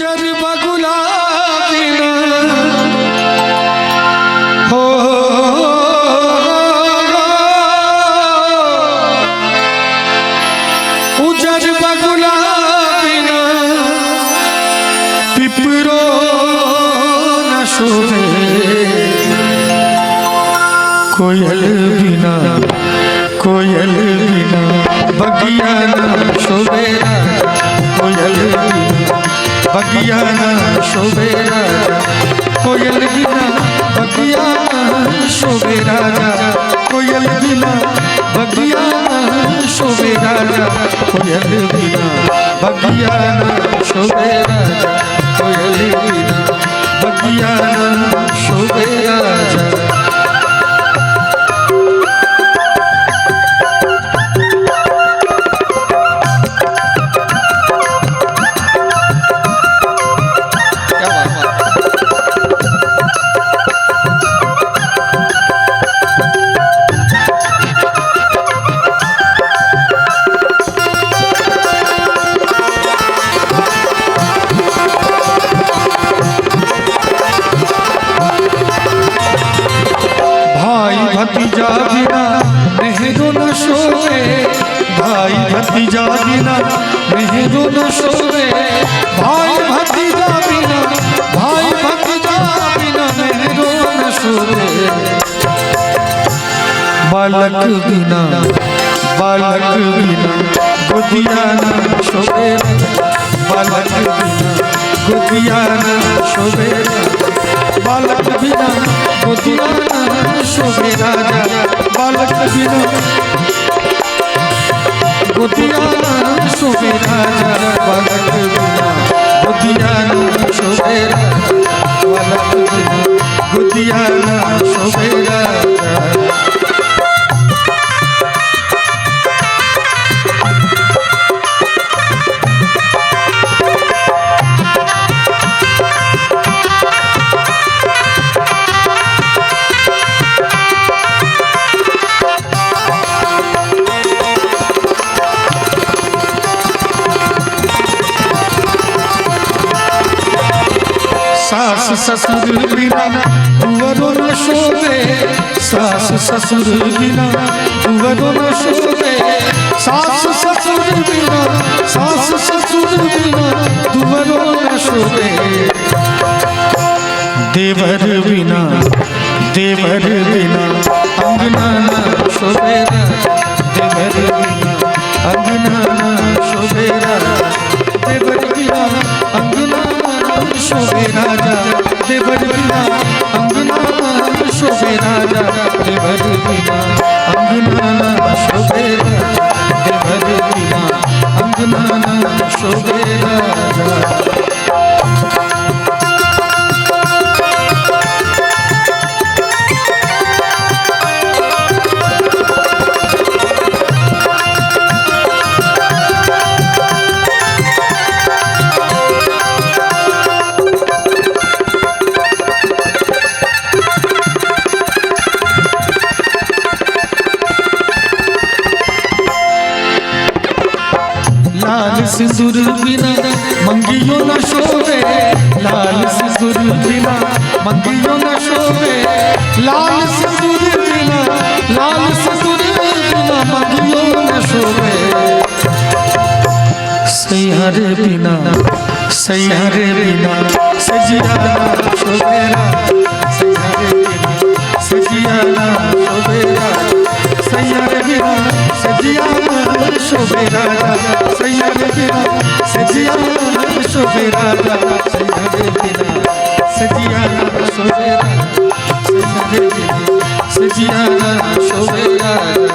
उजर बगुला बिना हो उजर बगुला बिना पिपरो न शोभे कोयल बिना बगिया न शोभे कोयल बिना बगिया न शोभे कोयल बिना बगिया न शोभे राजा कोयल बिना बगिया न शोभे राजा कोयल बिना बगिया न शोभे राजा कोयल बिना बगिया न शोभे राजा। भतीजा बिना नेहरू न शोभे भाई भतीजा बिना नेहरू न शोभे भाई भतीजा बिना नेहरू न शोभे बालक बिना गोदिया न शोभे बालक बिना गोदिया न शोभे बालक बिना गोदिया न शोभे राजा बालक बिना गोदिया न शोभे राजा बालक बिना गोदिया न शोभे राजा बालक बिना गोदिया न शोभे राजा। सास ससुर बिना दुवरो न शोभे सास ससुर बिना दुवरो न शोभे सास ससुर बिना दुवरो न शोभे देवर बिना अंगना न शोभे देवर बिना अंगना न शोभे देवर बिना अंगना शोभे राजा देवर बिना अंगना शोभे राजा देवर बिना अंगना शोभे देवर बिना अंगना शोभे राजा। लाल सिंदूर बिना मंगियो न शोभे लाल सिंदूर बिना मंगियो न शोभे लाल सिंदूर बिना मंगियो न शोभे सैयारे बिना सजिया न शोभे सजिया न शोभे सैयारे बिना सजिया न शोभे राजा सैयारे बिना सजिया न शोभे राजा सैयारे बिना सजिया न शोभे राजा सैयारे बिना सजिया न शोभे राजा।